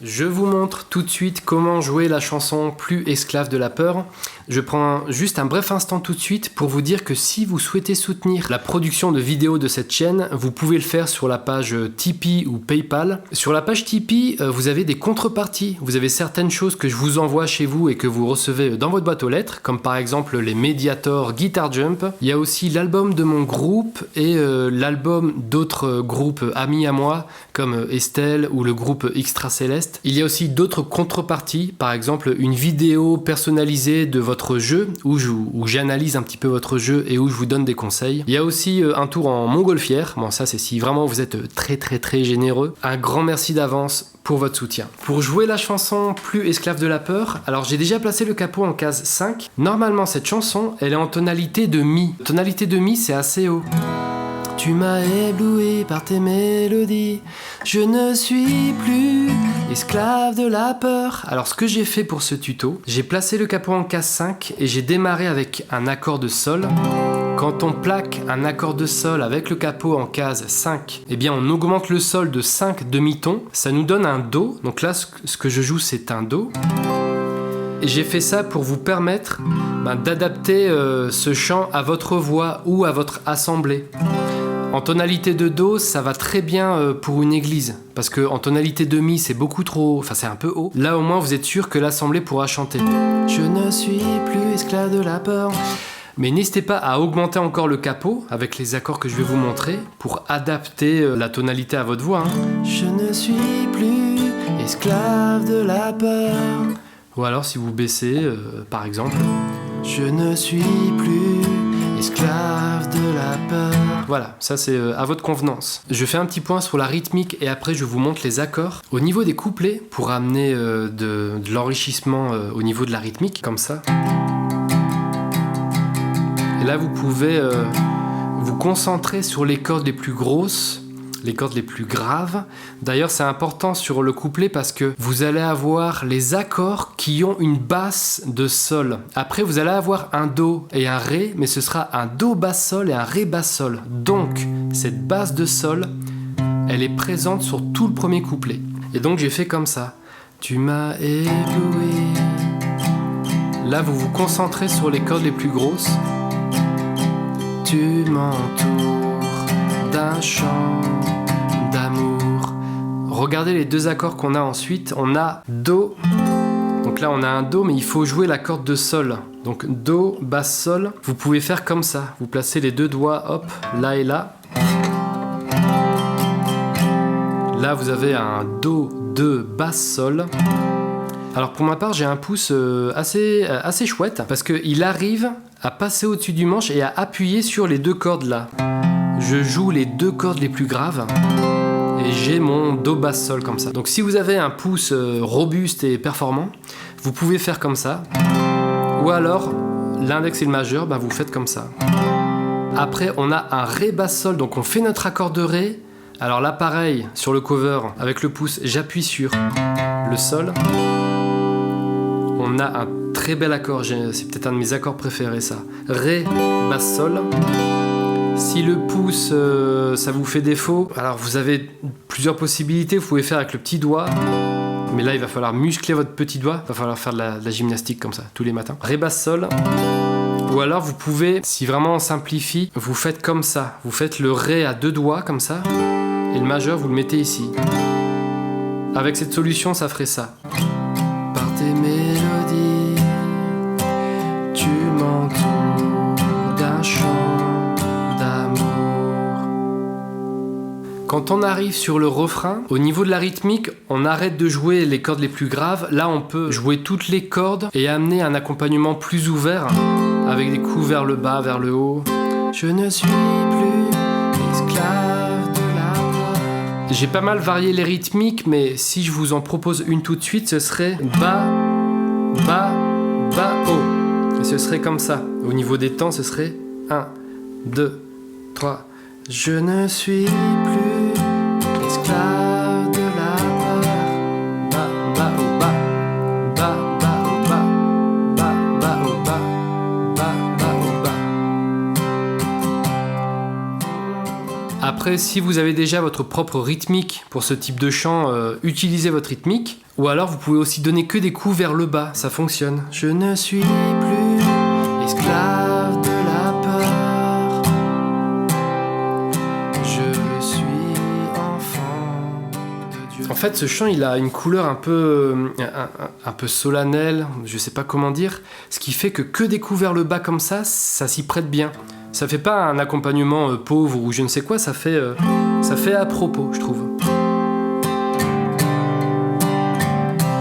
Je vous montre tout de suite comment jouer la chanson Plus esclave de la peur. Je prends juste un bref instant tout de suite pour vous dire que si vous souhaitez soutenir la production de vidéos de cette chaîne, vous pouvez le faire sur la page Tipeee ou Paypal. Sur la page Tipeee, vous avez des contreparties. Vous avez certaines choses que je vous envoie chez vous et que vous recevez dans votre boîte aux lettres, comme par exemple les Mediator Guitar Jump. Il y a aussi l'album de mon groupe et l'album d'autres groupes amis à moi, comme Estelle ou le groupe Extra Céleste. Il y a aussi d'autres contreparties, par exemple une vidéo personnalisée de votre jeu où j'analyse un petit peu votre jeu et où je vous donne des conseils. Il y a aussi un tour en montgolfière. Bon, ça c'est si vraiment vous êtes très généreux. Un grand merci d'avance pour votre soutien. Pour jouer la chanson Plus esclave de la peur, alors j'ai déjà placé le capot en case 5. Normalement cette chanson, elle est en tonalité de mi. Tonalité de mi, c'est assez haut. Tu m'as ébloui par tes mélodies, je ne suis plus esclave de la peur. Alors ce que j'ai fait pour ce tuto, j'ai placé le capot en case 5 et j'ai démarré avec un accord de sol. Quand on plaque un accord de sol avec le capot en case 5, eh bien on augmente le sol de 5 demi-tons, ça nous donne un Do. Donc là ce que je joue c'est un Do. Et j'ai fait ça pour vous permettre d'adapter ce chant à votre voix ou à votre assemblée. En tonalité de Do, ça va très bien pour une église, parce que en tonalité de Mi, c'est beaucoup trop, enfin c'est un peu haut. Là au moins vous êtes sûr que l'assemblée pourra chanter. Je ne suis plus esclave de la peur. Mais n'hésitez pas à augmenter encore le capot avec les accords que je vais vous montrer pour adapter la tonalité à votre voix. Je ne suis plus esclave de la peur. Ou alors si vous baissez, par exemple, je ne suis plus esclave de la peur. Voilà, ça c'est à votre convenance. Je fais un petit point sur la rythmique et après je vous montre les accords. Au niveau des couplets, pour amener de l'enrichissement au niveau de la rythmique, comme ça. Et là vous pouvez vous concentrer sur les cordes les plus grosses, les cordes les plus graves. D'ailleurs c'est important sur le couplet parce que vous allez avoir les accords qui ont une basse de sol. Après vous allez avoir un Do et un Ré, mais ce sera un Do basse sol et un Ré basse sol. Donc cette basse de sol, elle est présente sur tout le premier couplet. Et donc j'ai fait comme ça. Tu m'as ébloui. Là vous vous concentrez sur les cordes les plus grosses. Tu m'entoures d'un chant d'amour. Regardez les deux accords qu'on a ensuite. On a Do. Donc là on a un Do mais il faut jouer la corde de Sol. Donc Do, basse, Sol. Vous pouvez faire comme ça. Vous placez les deux doigts, hop, là et là. Là vous avez un Do, 2, basse, Sol. Alors pour ma part j'ai un pouce assez chouette parce qu'il arrive à passer au-dessus du manche et à appuyer sur les deux cordes là. Je joue les deux cordes les plus graves et j'ai mon Do basse sol comme ça. Donc si vous avez un pouce robuste et performant, vous pouvez faire comme ça. Ou alors l'index et le majeur, vous faites comme ça. Après on a un Ré basse sol, donc on fait notre accord de Ré. Alors là pareil, sur le cover, avec le pouce, j'appuie sur le Sol. On a un très bel accord, c'est peut-être un de mes accords préférés ça. Ré, basse, Sol. Si le pouce, ça vous fait défaut, alors vous avez plusieurs possibilités, vous pouvez faire avec le petit doigt. Mais là, il va falloir muscler votre petit doigt, il va falloir faire de la gymnastique comme ça, tous les matins. Ré, basse, Sol. Ou alors vous pouvez, si vraiment on simplifie, vous faites comme ça. Vous faites le Ré à deux doigts comme ça, et le majeur, vous le mettez ici. Avec cette solution, ça ferait ça. Par tes mélodies, tu m'entoures d'un chant d'amour. Quand on arrive sur le refrain, au niveau de la rythmique, on arrête de jouer les cordes les plus graves. Là, on peut jouer toutes les cordes et amener un accompagnement plus ouvert, avec des coups vers le bas, vers le haut. Je ne suis plus esclave de la peur. J'ai pas mal varié les rythmiques, mais si je vous en propose une tout de suite, ce serait bas, bas, bas, haut. Et ce serait comme ça. Au niveau des temps, ce serait 1, 2, 3. Je ne suis plus esclave de la peur. Bas, bas, haut, bas. Bas, bas, haut, bas. Bas, bas, haut, bas. Bas, bas, haut, bas. Après, si vous avez déjà votre propre rythmique pour ce type de chant, utilisez votre rythmique. Ou alors vous pouvez aussi donner que des coups vers le bas, ça fonctionne. Je ne suis plus esclave de la peur. Je suis enfant de Dieu. En fait, ce chant, il a une couleur un peu solennelle, je sais pas comment dire, ce qui fait que des coups vers le bas comme ça s'y prête bien. Ça fait pas un accompagnement pauvre ou je ne sais quoi, ça fait à propos, je trouve.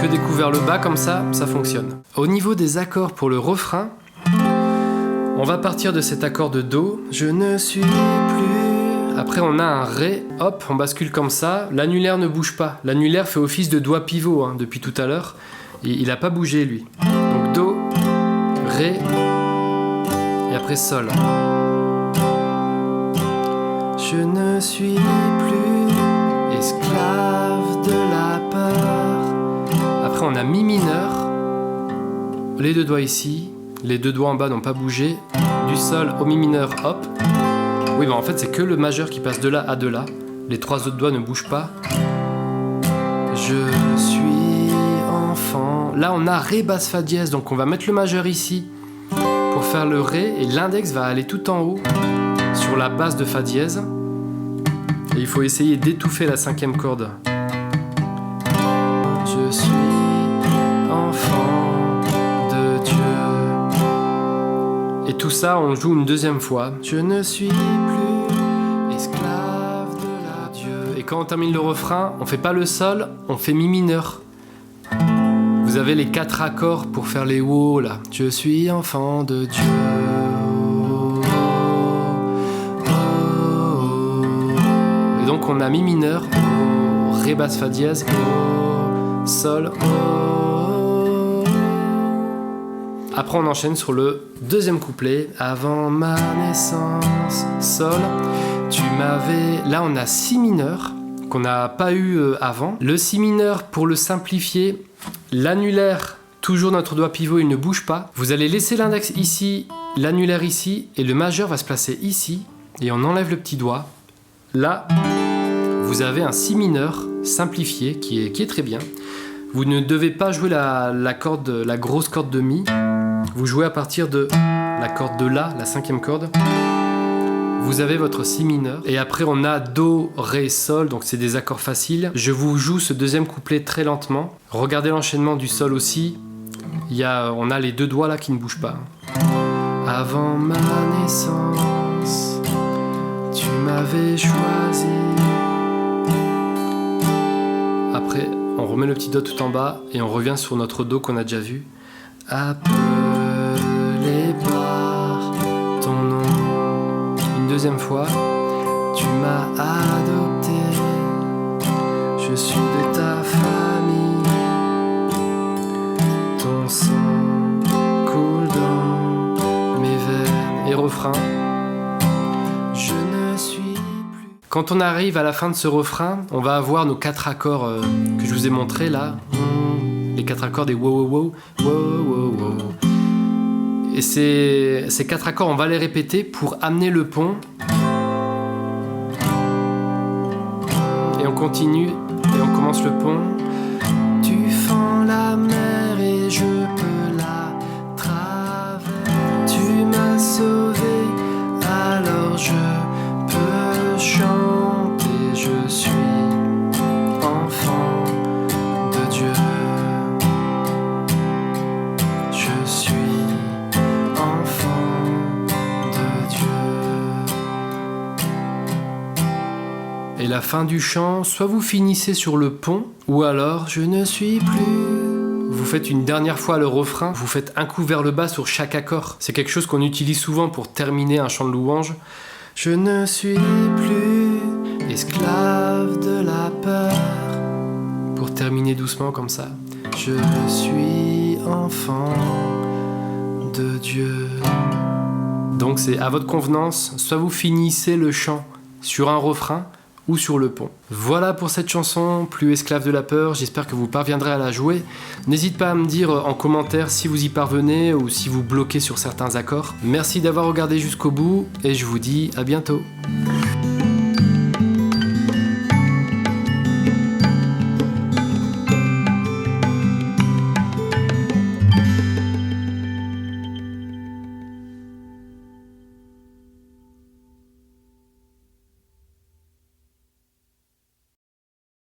Que des coups vers le bas comme ça fonctionne. Au niveau des accords pour le refrain, on va partir de cet accord de Do. Je ne suis plus. Après on a un Ré, hop, on bascule comme ça. L'annulaire ne bouge pas. L'annulaire fait office de doigt pivot depuis tout à l'heure. Et il n'a pas bougé lui. Donc Do, Ré, et après Sol. Je ne suis plus esclave de la peur. Après on a Mi mineur, les deux doigts ici, les deux doigts en bas n'ont pas bougé, du Sol au Mi mineur, hop. Oui, en fait c'est que le majeur qui passe de là à de là, les trois autres doigts ne bougent pas. Je suis enfant. Là on a Ré basse Fa dièse, donc on va mettre le majeur ici pour faire le Ré, et l'index va aller tout en haut sur la basse de Fa dièse. Et il faut essayer d'étouffer la cinquième corde. Je suis enfant de Dieu. Et tout ça, on joue une deuxième fois. Je ne suis plus esclave de la Dieu. Et quand on termine le refrain, on fait pas le Sol, on fait Mi mineur. Vous avez les 4 accords pour faire les wo là. Je suis enfant de Dieu. Et donc on a Mi mineur, Ré basse Fa dièse, Sol, Après on enchaîne sur le deuxième couplet. Avant ma naissance, Sol, tu m'avais... Là on a Si mineur, qu'on n'a pas eu avant. Le Si mineur, pour le simplifier, l'annulaire, toujours notre doigt pivot, il ne bouge pas. Vous allez laisser l'index ici, l'annulaire ici, et le majeur va se placer ici, et on enlève le petit doigt. Là, vous avez un Si mineur simplifié qui est très bien. Vous ne devez pas jouer la grosse corde de Mi. Vous jouez à partir de la corde de La, la cinquième corde. Vous avez votre Si mineur. Et après, on a Do, Ré, Sol. Donc, c'est des accords faciles. Je vous joue ce deuxième couplet très lentement. Regardez l'enchaînement du Sol aussi. On a les deux doigts là qui ne bougent pas. Avant ma naissance, tu m'avais choisi. Après, on remet le petit Do tout en bas et on revient sur notre Do qu'on a déjà vu. Appelé par ton nom. Une deuxième fois. Tu m'as adopté. Je suis de ta famille. Ton sang coule dans mes veines. Et refrain. Je ne suis plus. Quand on arrive à la fin de ce refrain, on va avoir nos 4 accords que je vous ai montrés là. Les 4 accords des wow wow wow wow wow wow. Et ces 4 accords, on va les répéter pour amener le pont. Et on continue et on commence le pont. Tu fends la mer et je peux la traverser. Tu m'as sauvé, alors je peux chanter. Je suis enfant de Dieu. Je suis enfant de Dieu. Et la fin du chant, soit vous finissez sur le pont, ou alors je ne suis plus. Vous faites une dernière fois le refrain, vous faites un coup vers le bas sur chaque accord. C'est quelque chose qu'on utilise souvent pour terminer un chant de louange. Je ne suis plus esclave de la peur. Pour terminer doucement comme ça. Je suis enfant de Dieu. Donc c'est à votre convenance, soit vous finissez le chant sur un refrain ou sur le pont. Voilà pour cette chanson, Plus esclave de la peur, j'espère que vous parviendrez à la jouer. N'hésitez pas à me dire en commentaire si vous y parvenez ou si vous bloquez sur certains accords. Merci d'avoir regardé jusqu'au bout et je vous dis à bientôt.